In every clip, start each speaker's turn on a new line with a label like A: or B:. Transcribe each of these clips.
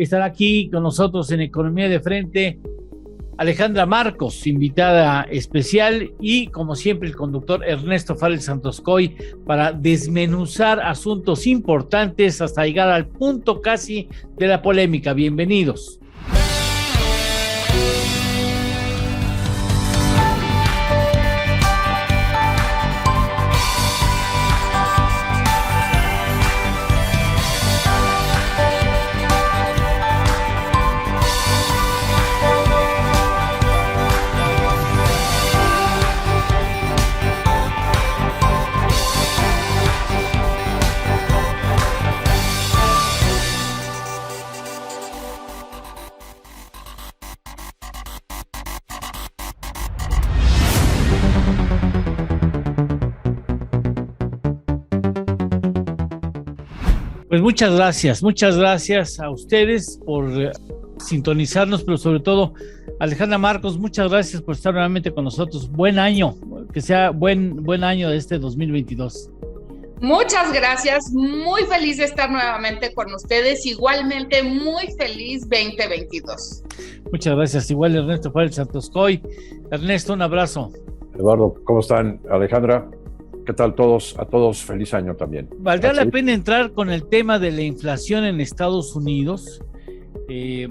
A: Estará aquí con nosotros en Economía de Frente Alejandra Marcos, invitada especial, y como siempre el conductor Ernesto Farel Santoscoy para desmenuzar asuntos importantes hasta llegar al punto casi de la polémica. Bienvenidos. Pues muchas gracias a ustedes por sintonizarnos, pero sobre todo, Alejandra Marcos, muchas gracias por estar nuevamente con nosotros. Buen año, que sea buen año de este 2022.
B: Muchas gracias, muy feliz de estar nuevamente con ustedes, igualmente muy feliz 2022.
A: Muchas gracias, igual Ernesto Farel Santoscoy. Ernesto, un abrazo.
C: Eduardo, ¿cómo están? Alejandra, ¿qué tal todos? A todos, feliz año también.
A: Valdrá la pena entrar con el tema de la inflación en Estados Unidos y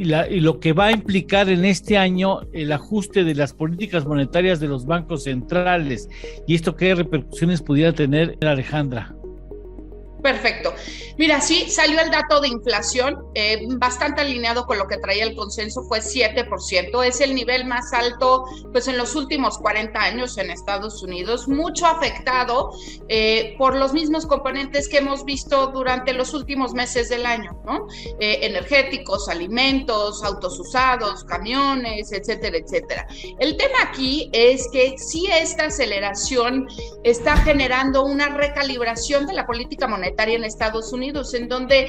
A: lo que va a implicar en este año el ajuste de las políticas monetarias de los bancos centrales. ¿Y esto qué repercusiones pudiera tener, Alejandra?
B: Perfecto. Mira, sí, salió el dato de inflación, bastante alineado con lo que traía el consenso, fue 7%, es el nivel más alto pues en los últimos 40 años en Estados Unidos, mucho afectado por los mismos componentes que hemos visto durante los últimos meses del año, ¿no? Energéticos, alimentos, autos usados, camiones, etcétera, etcétera. El tema aquí es que sí, esta aceleración está generando una recalibración de la política monetaria en Estados Unidos, en donde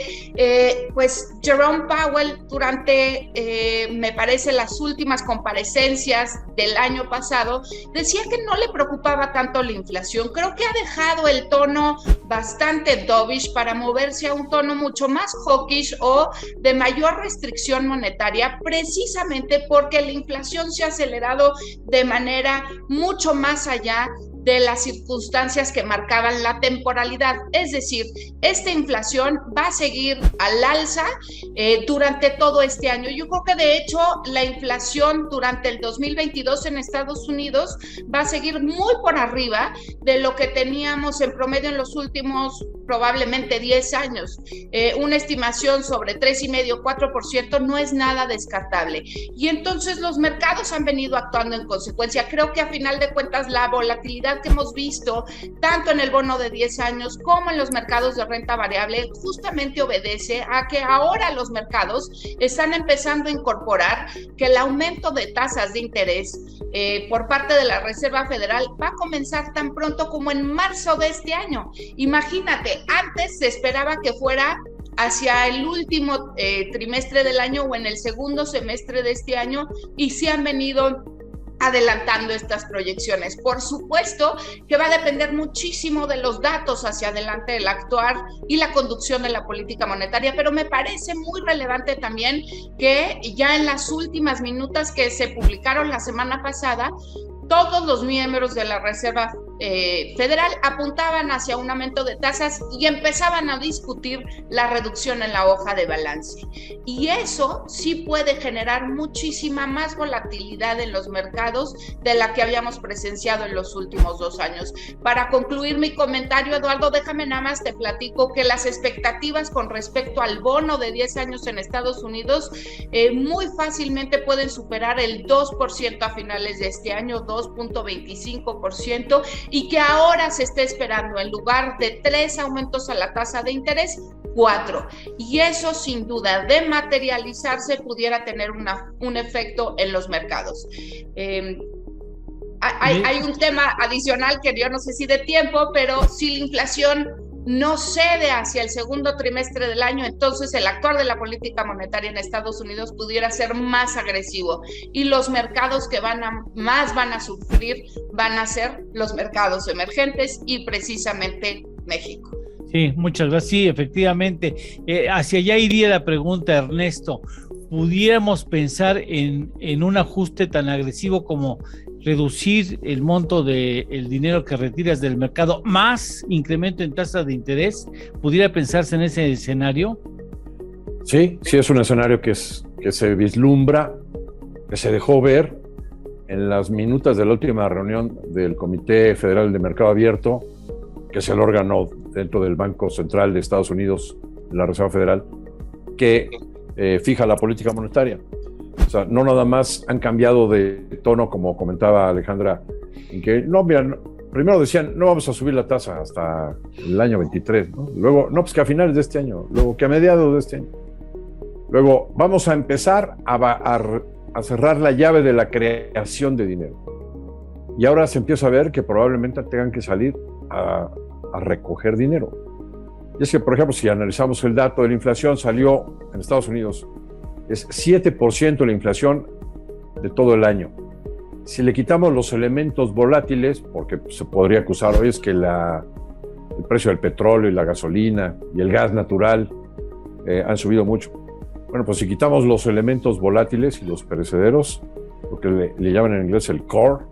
B: pues Jerome Powell durante me parece las últimas comparecencias del año pasado decía que no le preocupaba tanto la inflación. Creo que ha dejado el tono bastante dovish para moverse a un tono mucho más hawkish o de mayor restricción monetaria, precisamente porque la inflación se ha acelerado de manera mucho más allá de las circunstancias que marcaban la temporalidad. Es decir, esta inflación va a seguir al alza durante todo este año. Yo creo que de hecho la inflación durante el 2022 en Estados Unidos va a seguir muy por arriba de lo que teníamos en promedio en los últimos probablemente 10 años. Una estimación sobre 3,5%, 4% no es nada descartable. Y entonces los mercados han venido actuando en consecuencia. Creo que a final de cuentas la volatilidad que hemos visto tanto en el bono de 10 años como en los mercados de renta variable justamente obedece a que ahora los mercados están empezando a incorporar que el aumento de tasas de interés por parte de la Reserva Federal va a comenzar tan pronto como en marzo de este año. Imagínate, antes se esperaba que fuera hacia el último trimestre del año o en el segundo semestre de este año, y se han venido adelantando estas proyecciones. Por supuesto que va a depender muchísimo de los datos hacia adelante del actuar y la conducción de la política monetaria, pero me parece muy relevante también que ya en las últimas minutas que se publicaron la semana pasada, todos los miembros de la Reserva Federal apuntaban hacia un aumento de tasas y empezaban a discutir la reducción en la hoja de balance. Y eso sí puede generar muchísima más volatilidad en los mercados de la que habíamos presenciado en los últimos 2 años. Para concluir mi comentario, Eduardo, déjame nada más te platico que las expectativas con respecto al bono de 10 años en Estados Unidos muy fácilmente pueden superar el 2% a finales de este año, 2.25%, y que ahora se está esperando en lugar de 3 aumentos a la tasa de interés, 4. Y eso sin duda de materializarse pudiera tener un efecto en los mercados. Hay un tema adicional que yo no sé si de tiempo, pero si la inflación no cede hacia el segundo trimestre del año, entonces el actuar de la política monetaria en Estados Unidos pudiera ser más agresivo, y los mercados que más van a sufrir van a ser los mercados emergentes y precisamente México.
A: Sí, muchas gracias. Sí, efectivamente. Hacia allá iría la pregunta, Ernesto. ¿Pudiéramos pensar en un ajuste tan agresivo como reducir el monto del dinero que retiras del mercado más incremento en tasa de interés? ¿Pudiera pensarse en ese escenario?
C: Sí, sí es un escenario que se vislumbra, que se dejó ver en las minutas de la última reunión del Comité Federal de Mercado Abierto, que es el órgano dentro del Banco Central de Estados Unidos, la Reserva Federal, que fija la política monetaria. O sea, no nada más han cambiado de tono, como comentaba Alejandra, en que no, mira, primero decían, no vamos a subir la tasa hasta el año 23, ¿no? Luego, no, pues que a finales de este año, luego que a mediados de este año. Luego, vamos a empezar a cerrar la llave de la creación de dinero. Y ahora se empieza a ver que probablemente tengan que salir a recoger dinero. Y es que, por ejemplo, si analizamos el dato de la inflación, salió en Estados Unidos, es 7% la inflación de todo el año. Si le quitamos los elementos volátiles, porque se podría acusar hoy es que el precio del petróleo y la gasolina y el gas natural han subido mucho. Bueno, pues si quitamos los elementos volátiles y los perecederos, lo que le llaman en inglés el core,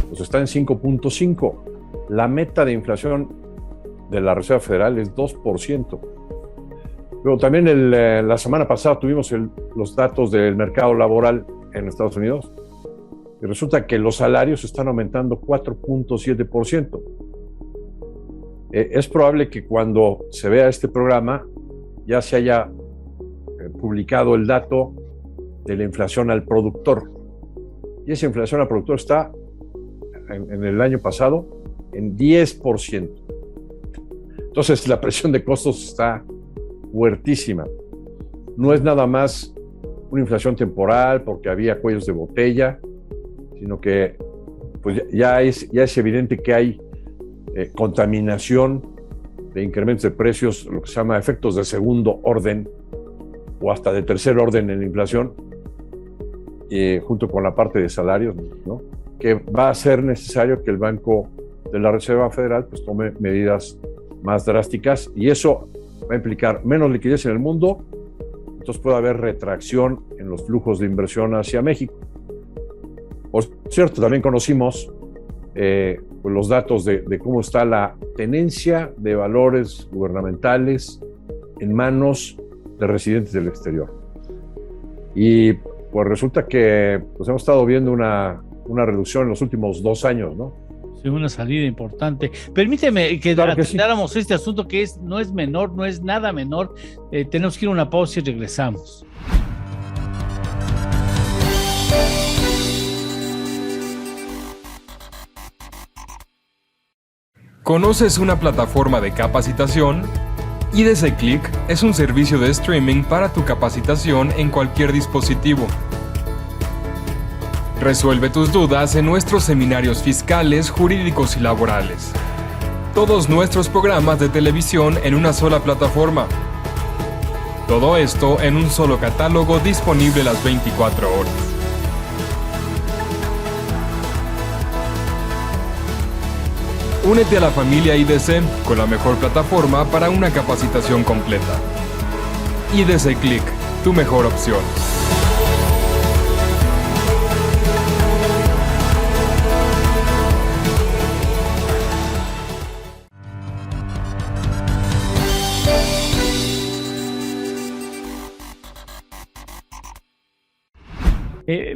C: pues está en 5.5. La meta de inflación de la Reserva Federal es 2%. Luego también la semana pasada tuvimos los datos del mercado laboral en Estados Unidos y resulta que los salarios están aumentando 4.7%. Es probable que cuando se vea este programa ya se haya publicado el dato de la inflación al productor. Y esa inflación al productor está en el año pasado en 10%. Entonces la presión de costos está fuertísima. No es nada más una inflación temporal porque había cuellos de botella, sino que pues ya es evidente que hay contaminación de incrementos de precios, lo que se llama efectos de segundo orden o hasta de tercer orden en la inflación, junto con la parte de salarios, ¿no? Que va a ser necesario que el Banco de la Reserva Federal pues tome medidas más drásticas y eso va a implicar menos liquidez en el mundo, entonces puede haber retracción en los flujos de inversión hacia México. Por cierto, también conocimos pues los datos de cómo está la tenencia de valores gubernamentales en manos de residentes del exterior. Y pues resulta que pues hemos estado viendo una reducción en los últimos 2 años, ¿no?
A: Sí, una salida importante. Permíteme que atendáramos este asunto que no es menor, no es nada menor. Tenemos que ir a una pausa y regresamos.
D: ¿Conoces una plataforma de capacitación? IDC Click es un servicio de streaming para tu capacitación en cualquier dispositivo. Resuelve tus dudas en nuestros seminarios fiscales, jurídicos y laborales. Todos nuestros programas de televisión en una sola plataforma. Todo esto en un solo catálogo disponible las 24 horas. Únete a la familia IDC con la mejor plataforma para una capacitación completa. IDC Click, tu mejor opción.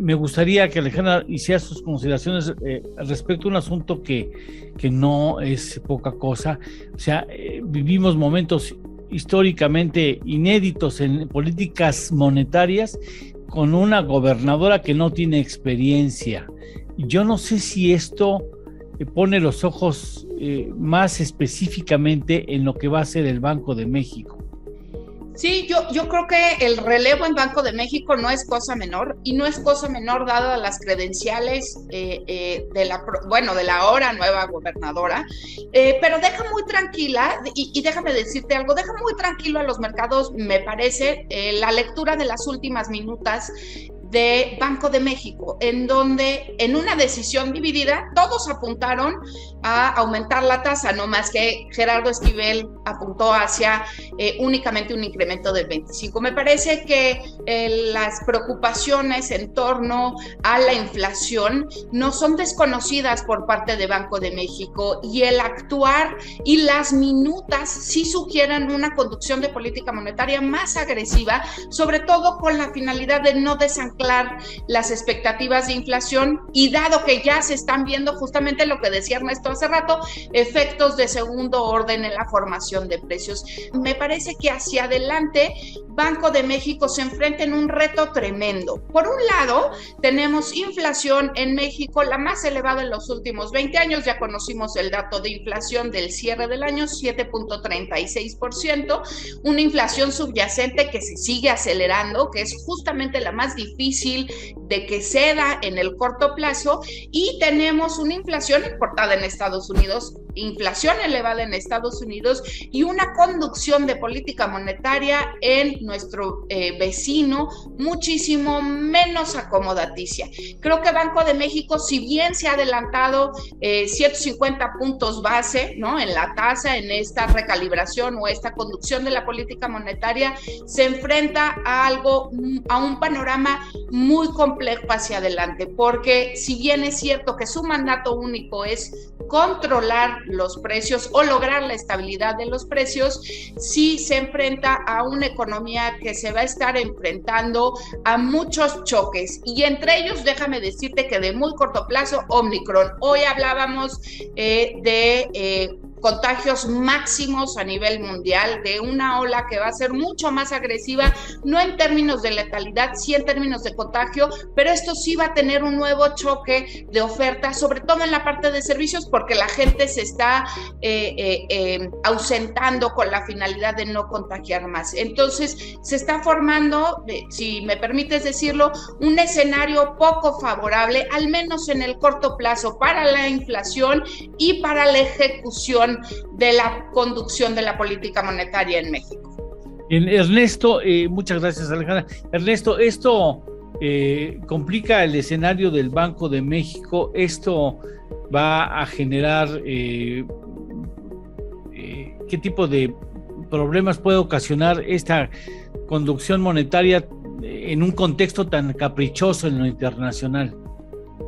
A: Me gustaría que Alejandra hiciera sus consideraciones respecto a un asunto que no es poca cosa. O sea, vivimos momentos históricamente inéditos en políticas monetarias con una gobernadora que no tiene experiencia. Yo no sé si esto pone los ojos más específicamente en lo que va a ser el Banco de México.
B: Sí, yo creo que el relevo en Banco de México no es cosa menor, y no es cosa menor dadas las credenciales de la ahora nueva gobernadora, pero deja muy tranquila, y déjame decirte algo, deja muy tranquilo a los mercados, me parece, la lectura de las últimas minutas de Banco de México, en donde en una decisión dividida todos apuntaron a aumentar la tasa, no más que Gerardo Esquivel apuntó hacia únicamente un incremento del 25. Me parece que las preocupaciones en torno a la inflación no son desconocidas por parte de Banco de México, y el actuar y las minutas sí sugieren una conducción de política monetaria más agresiva, sobre todo con la finalidad de no desanclar las expectativas de inflación, y dado que ya se están viendo justamente lo que decía Ernesto hace rato, efectos de segundo orden en la formación de precios. Me parece que hacia adelante Banco de México se enfrenta en un reto tremendo. Por un lado, tenemos inflación en México, la más elevada en los últimos 20 años. Ya conocimos el dato de inflación del cierre del año, 7.36%, una inflación subyacente que se sigue acelerando, que es justamente la más difícil de que ceda en el corto plazo, y tenemos una inflación importada en Estados Unidos, inflación elevada en Estados Unidos, y una conducción de política monetaria en nuestro vecino muchísimo menos acomodaticia. Creo que Banco de México, si bien se ha adelantado 150 puntos base, ¿no?, en la tasa, en esta recalibración o esta conducción de la política monetaria, se enfrenta a un panorama muy complejo hacia adelante, porque si bien es cierto que su mandato único es controlar los precios o lograr la estabilidad de los precios, sí se enfrenta a una economía que se va a estar enfrentando a muchos choques, y entre ellos, déjame decirte que de muy corto plazo, Omicron. Hoy hablábamos de contagios máximos a nivel mundial, de una ola que va a ser mucho más agresiva, no en términos de letalidad, sí en términos de contagio, pero esto sí va a tener un nuevo choque de oferta, sobre todo en la parte de servicios, porque la gente se está ausentando con la finalidad de no contagiar más. Entonces, se está formando, si me permites decirlo, un escenario poco favorable, al menos en el corto plazo, para la inflación y para la ejecución de la conducción de la política monetaria en México.
A: Ernesto, muchas gracias, Alejandra. Ernesto, esto complica el escenario del Banco de México. Esto va a generar ¿qué tipo de problemas puede ocasionar esta conducción monetaria en un contexto tan caprichoso en lo internacional?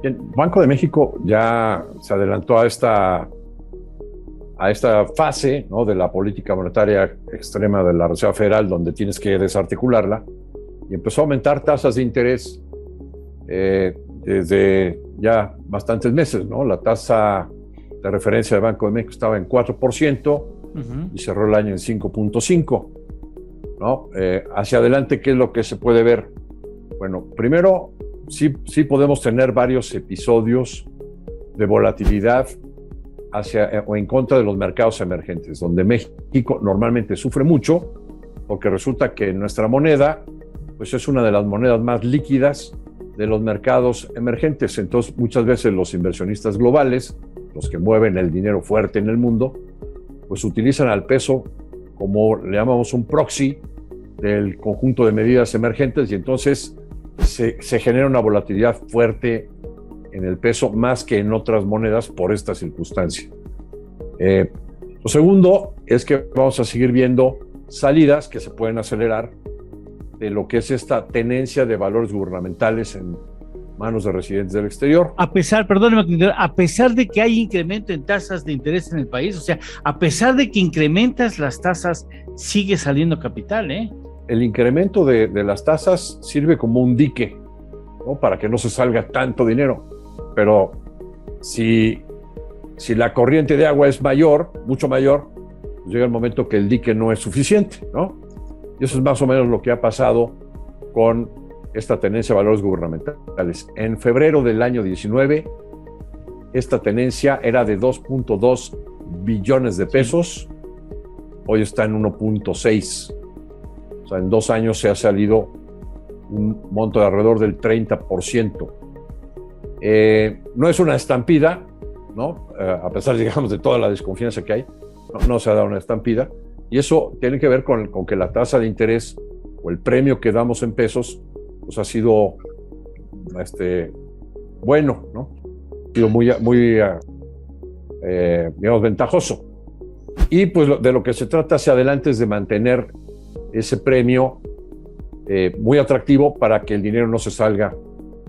C: El Banco de México ya se adelantó a esta fase, ¿no?, de la política monetaria extrema de la Reserva Federal, donde tienes que desarticularla, y empezó a aumentar tasas de interés desde ya bastantes meses, ¿no? La tasa de referencia del Banco de México estaba en 4%, y cerró el año en 5.5%, ¿no? Hacia adelante, ¿qué es lo que se puede ver? Bueno, primero, sí podemos tener varios episodios de volatilidad hacia o en contra de los mercados emergentes, donde México normalmente sufre mucho, porque resulta que nuestra moneda pues es una de las monedas más líquidas de los mercados emergentes. Entonces, muchas veces los inversionistas globales, los que mueven el dinero fuerte en el mundo, pues utilizan al peso como le llamamos un proxy del conjunto de medidas emergentes, y entonces se genera una volatilidad fuerte en el peso más que en otras monedas por esta circunstancia. Lo segundo es que vamos a seguir viendo salidas que se pueden acelerar de lo que es esta tenencia de valores gubernamentales en manos de residentes del exterior.
A: A pesar de que hay incremento en tasas de interés en el país, o sea, a pesar de que incrementas las tasas, sigue saliendo capital, ¿eh?
C: El incremento de las tasas sirve como un dique, ¿no?, para que no se salga tanto dinero. Pero si la corriente de agua es mayor, mucho mayor, pues llega el momento que el dique no es suficiente, ¿no? Y eso es más o menos lo que ha pasado con esta tenencia de valores gubernamentales. En febrero del año 19, esta tenencia era de 2.2 billones de pesos, hoy está en 1.6. O sea, en 2 años se ha salido un monto de alrededor del 30%. No es una estampida, ¿no? A pesar, digamos, de toda la desconfianza que hay, no se ha dado una estampida, y eso tiene que ver con que la tasa de interés o el premio que damos en pesos pues ha sido bueno, ¿no? Ha sido muy digamos, ventajoso. Y pues de lo que se trata hacia adelante es de mantener ese premio muy atractivo para que el dinero no se salga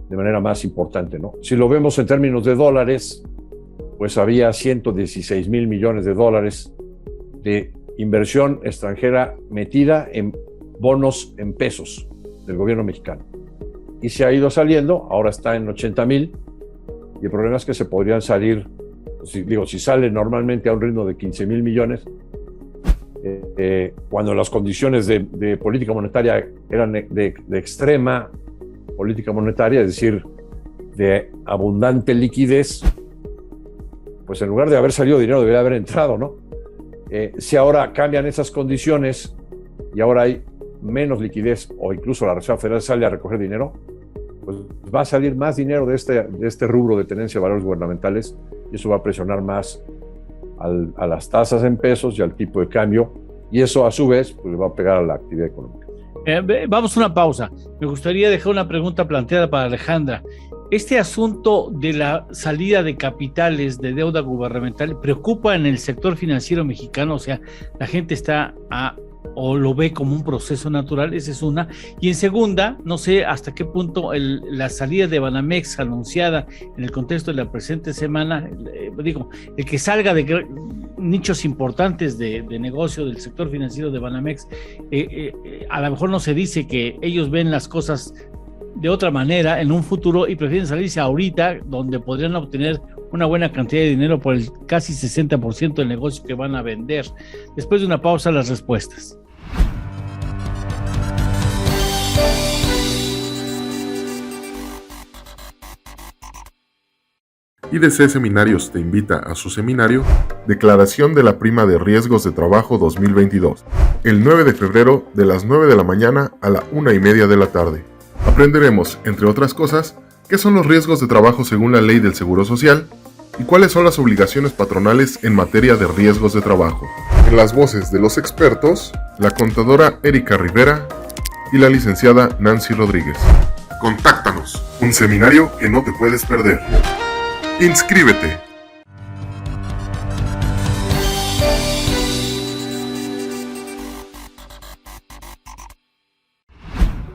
C: de manera más importante, ¿no? Si lo vemos en términos de dólares, pues había 116,000 millones de dólares de inversión extranjera metida en bonos en pesos del gobierno mexicano. Y se ha ido saliendo, ahora está en 80,000, y el problema es que se podrían salir, si sale normalmente a un ritmo de 15,000 millones, cuando las condiciones de política monetaria eran de extrema política monetaria, es decir, de abundante liquidez, pues en lugar de haber salido dinero debería haber entrado, ¿no? Si ahora cambian esas condiciones y ahora hay menos liquidez o incluso la Reserva Federal sale a recoger dinero, pues va a salir más dinero de este rubro de tenencia de valores gubernamentales y eso va a presionar más a las tasas en pesos y al tipo de cambio, y eso a su vez pues, le va a pegar a la actividad económica.
A: Vamos a una pausa. Me gustaría dejar una pregunta planteada para Alejandra. ¿Este asunto de la salida de capitales de deuda gubernamental preocupa en el sector financiero mexicano? O sea, la gente está o lo ve como un proceso natural, esa es una. Y en segunda, no sé hasta qué punto la salida de Banamex anunciada en el contexto de la presente semana, el que salga de nichos importantes de negocio del sector financiero de Banamex, a lo mejor no se dice que ellos ven las cosas de otra manera en un futuro y prefieren salirse ahorita, donde podrían obtener una buena cantidad de dinero por el casi 60% del negocio que van a vender. Después de una pausa, las respuestas.
E: IDC Seminarios te invita a su seminario Declaración de la Prima de Riesgos de Trabajo 2022, el 9 de febrero de las 9 de la mañana a la 1:30 de la tarde. Aprenderemos, entre otras cosas, qué son los riesgos de trabajo según la ley del Seguro Social y cuáles son las obligaciones patronales en materia de riesgos de trabajo. En las voces de los expertos, la contadora Erika Rivera y la licenciada Nancy Rodríguez. Contáctanos, un seminario que no te puedes perder. ¡Inscríbete!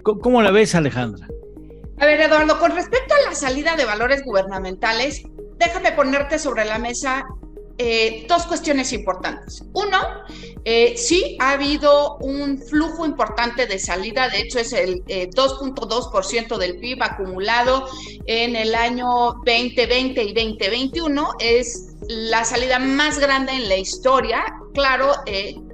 A: ¿Cómo la ves, Alejandra?
B: A ver, Eduardo, con respecto a la salida de valores gubernamentales, déjame ponerte sobre la mesa dos cuestiones importantes. Uno, sí ha habido un flujo importante de salida, de hecho es el 2.2% del PIB acumulado en el año 2020 y 2021, es la salida más grande en la historia, claro,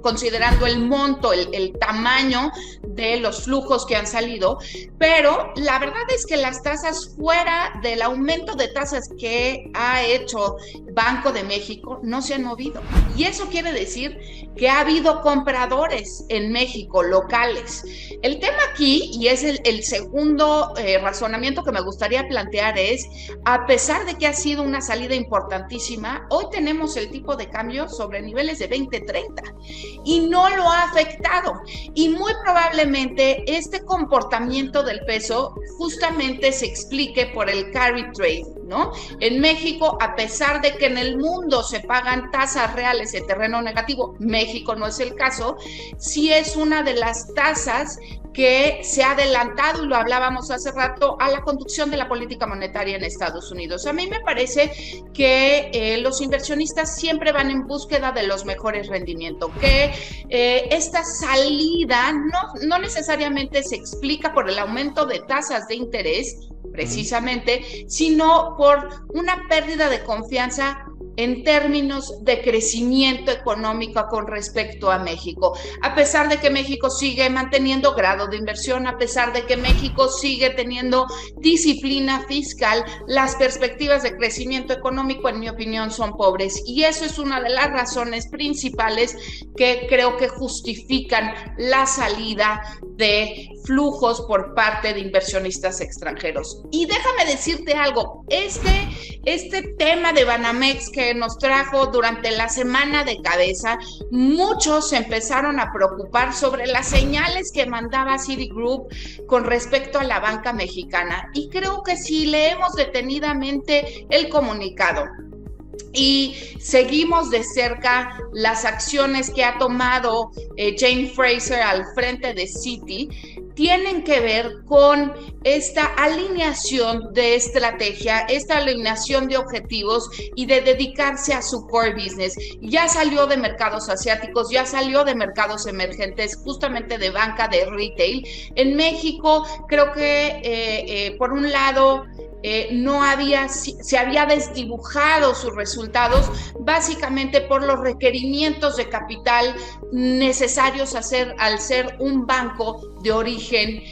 B: considerando el monto, el tamaño de los flujos que han salido, pero la verdad es que las tasas, fuera del aumento de tasas que ha hecho Banco de México, no se han movido. Y eso quiere decir que ha habido compradores en México, locales. El tema aquí, y es el segundo razonamiento que me gustaría plantear, es, a pesar de que ha sido una salida importantísima, hoy tenemos el tipo de cambio sobre niveles de 2030 y no lo ha afectado. Y muy probablemente este comportamiento del peso justamente se explique por el carry trade, ¿no? En México, a pesar de que en el mundo se pagan tasas reales de terreno negativo, México no es el caso, sí es una de las tasas que se ha adelantado, y lo hablábamos hace rato, a la conducción de la política monetaria en Estados Unidos. A mí me parece que los inversionistas siempre van en búsqueda de los mejores rendimientos, que esta salida no necesariamente se explica por el aumento de tasas de interés, precisamente, sino por una pérdida de confianza en términos de crecimiento económico con respecto a México. A pesar de que México sigue manteniendo grado de inversión, a pesar de que México sigue teniendo disciplina fiscal, las perspectivas de crecimiento económico, en mi opinión, son pobres. Y eso es una de las razones principales que creo que justifican la salida de flujos por parte de inversionistas extranjeros. Y déjame decirte algo, este tema de Banamex que nos trajo durante la semana de cabeza, muchos se empezaron a preocupar sobre las señales que mandaba Citigroup con respecto a la banca mexicana. Y creo que si leemos detenidamente el comunicado y seguimos de cerca las acciones que ha tomado Jane Fraser al frente de Citi, tienen que ver con esta alineación de estrategia, esta alineación de objetivos y de dedicarse a su core business. Ya salió de mercados asiáticos, ya salió de mercados emergentes, justamente de banca, de retail. En México, creo que por un lado se había desdibujado sus resultados básicamente por los requerimientos de capital necesarios al ser un banco de origen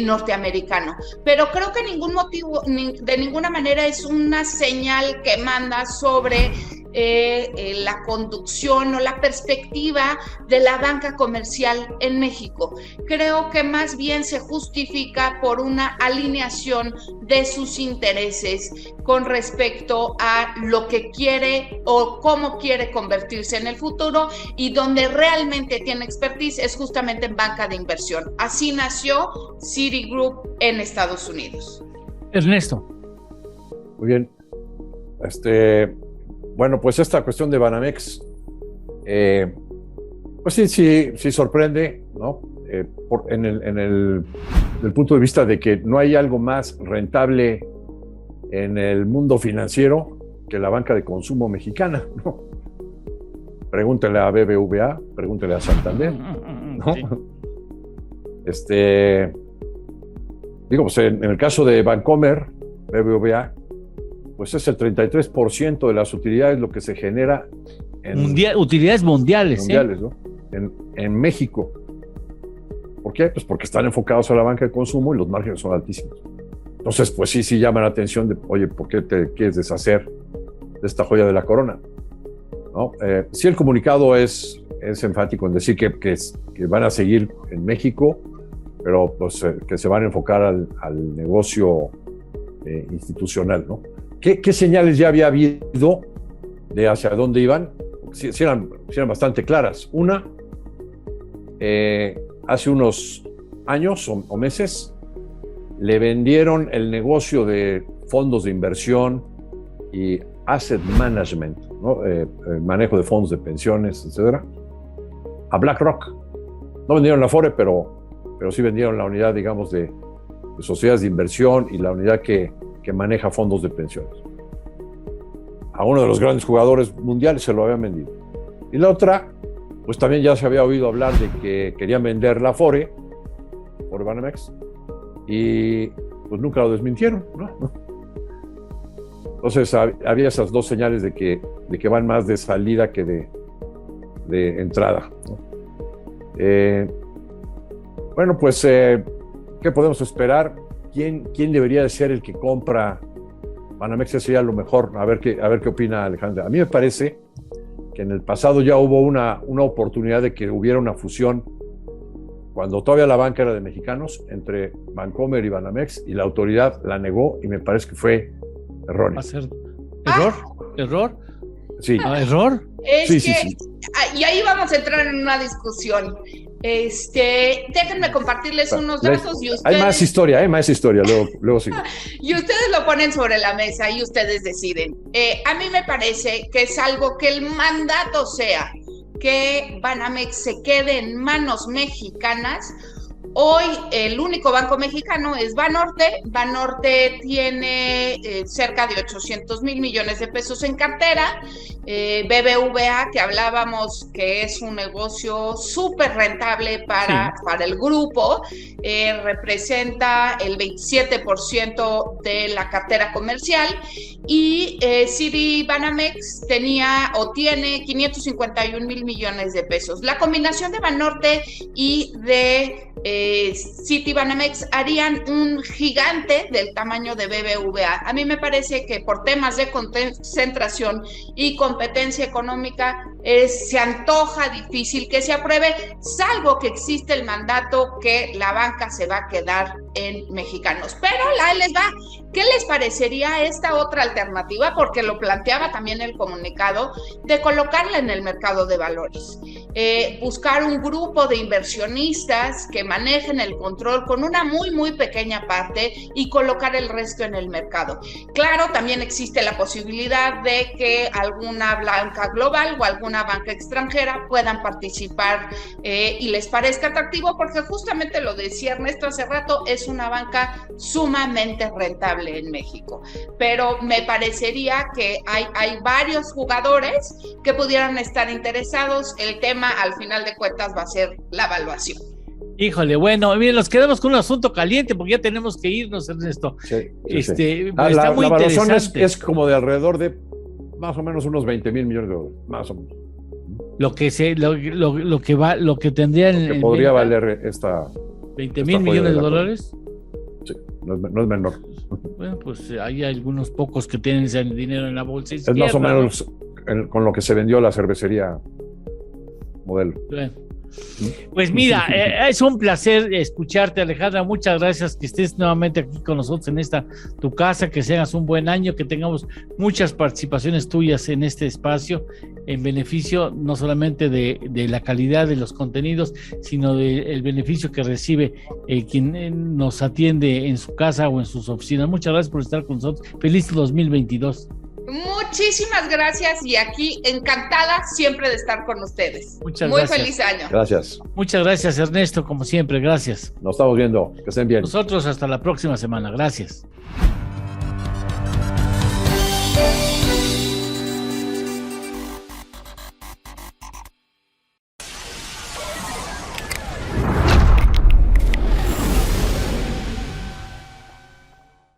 B: norteamericano. Pero creo que de ninguna manera es una señal que manda sobre la conducción o la perspectiva de la banca comercial en México. Creo que más bien se justifica por una alineación de sus intereses con respecto a lo que quiere o cómo quiere convertirse en el futuro, y donde realmente tiene expertise es justamente en banca de inversión. Así nació Citigroup en Estados Unidos.
A: Ernesto.
C: Muy bien. Bueno, pues esta cuestión de Banamex, pues sí sorprende, ¿no? Del punto de vista de que no hay algo más rentable en el mundo financiero que la banca de consumo mexicana, ¿no? Pregúntele a BBVA, pregúntele a Santander, ¿no? Sí. Pues en el caso de Bancomer, BBVA, pues es el 33% de las utilidades lo que se genera en
A: utilidades mundiales,
C: ¿no? En México. ¿Por qué? Pues porque están enfocados a la banca de consumo y los márgenes son altísimos. Entonces, pues sí llama la atención de, oye, ¿por qué te quieres deshacer de esta joya de la corona? ¿No? Sí, el comunicado es enfático en decir que van a seguir en México, pero pues que se van a enfocar al negocio institucional, ¿no? ¿Qué señales ya había habido de hacia dónde iban? Sí eran bastante claras. Una, hace unos años o meses, le vendieron el negocio de fondos de inversión y asset management, ¿no? El manejo de fondos de pensiones, etcétera, a BlackRock. No vendieron la Afore, pero sí vendieron la unidad, digamos, de sociedades de inversión y la unidad que maneja fondos de pensiones. A uno de los grandes jugadores mundiales se lo habían vendido. Y la otra, pues también ya se había oído hablar de que querían vender la Afore por Banamex, y pues nunca lo desmintieron, ¿no? Entonces había esas dos señales de que van más de salida que de entrada, ¿no? Bueno, pues ¿qué podemos esperar? ¿Quién debería de ser el que compra Banamex? Sería lo mejor. A ver qué opina Alejandra. A mí me parece que en el pasado ya hubo una oportunidad de que hubiera una fusión cuando todavía la banca era de mexicanos entre Bancomer y Banamex, y la autoridad la negó y me parece que fue erróneo.
A: ¿Error?
C: Sí.
A: ¿Error?
C: Sí.
B: Y ahí vamos a entrar en una discusión. Déjenme compartirles unos datos y ustedes...
C: Hay más historia, luego sigo.
B: Y ustedes lo ponen sobre la mesa y ustedes deciden. A mí me parece que es algo que el mandato sea que Banamex se quede en manos mexicanas. Hoy el único banco mexicano es Banorte. Banorte tiene cerca de 800,000 millones de pesos en cartera. BBVA, que hablábamos que es un negocio súper rentable para el grupo, representa el 27% de la cartera comercial, y Citibanamex tiene 551,000 millones de pesos. La combinación de Banorte y de Citibanamex harían un gigante del tamaño de BBVA. A mí me parece que por temas de concentración y competencia económica se antoja difícil que se apruebe, salvo que existe el mandato que la banca se va a quedar en Mexicanos. Pero ahí les va. ¿Qué les parecería esta otra alternativa? Porque lo planteaba también el comunicado, de colocarla en el mercado de valores. Buscar un grupo de inversionistas que manejen el control con una muy pequeña parte y colocar el resto en el mercado. Claro, también existe la posibilidad de que alguna banca global o alguna banca extranjera puedan participar y les parezca atractivo, porque justamente lo decía Ernesto hace rato, es una banca sumamente rentable en México. Pero me parecería que hay varios jugadores que pudieran estar interesados. El tema, al final de cuentas, va a ser la evaluación.
A: Híjole, bueno, miren, nos quedamos con un asunto caliente porque ya tenemos que irnos, Ernesto.
C: Sí.
A: Pues está muy
C: la evaluación
A: interesante.
C: es como de alrededor de más o menos unos 20,000 millones de dólares, más o menos.
A: Lo que tendría
C: Que podría valer esta
A: 20,000 millones de dólares.
C: Sí, no es menor.
A: Bueno, pues hay algunos pocos que tienen ese dinero en la bolsa
C: Es más o menos con lo que se vendió la cervecería Modelo.
A: Bueno. Pues mira, es un placer escucharte, Alejandra. Muchas gracias que estés nuevamente aquí con nosotros en tu casa, que seas un buen año, que tengamos muchas participaciones tuyas en este espacio, en beneficio no solamente de la calidad de los contenidos, sino del beneficio que recibe quien nos atiende en su casa o en sus oficinas. Muchas gracias por estar con nosotros. Feliz 2022.
B: Muchísimas gracias, y aquí encantada siempre de estar con ustedes.
A: Muchas
B: Muy
A: gracias.
B: feliz año.
C: Gracias.
A: Muchas gracias, Ernesto, como siempre, gracias.
C: Nos estamos viendo. Que estén bien.
A: Nosotros hasta la próxima semana. Gracias.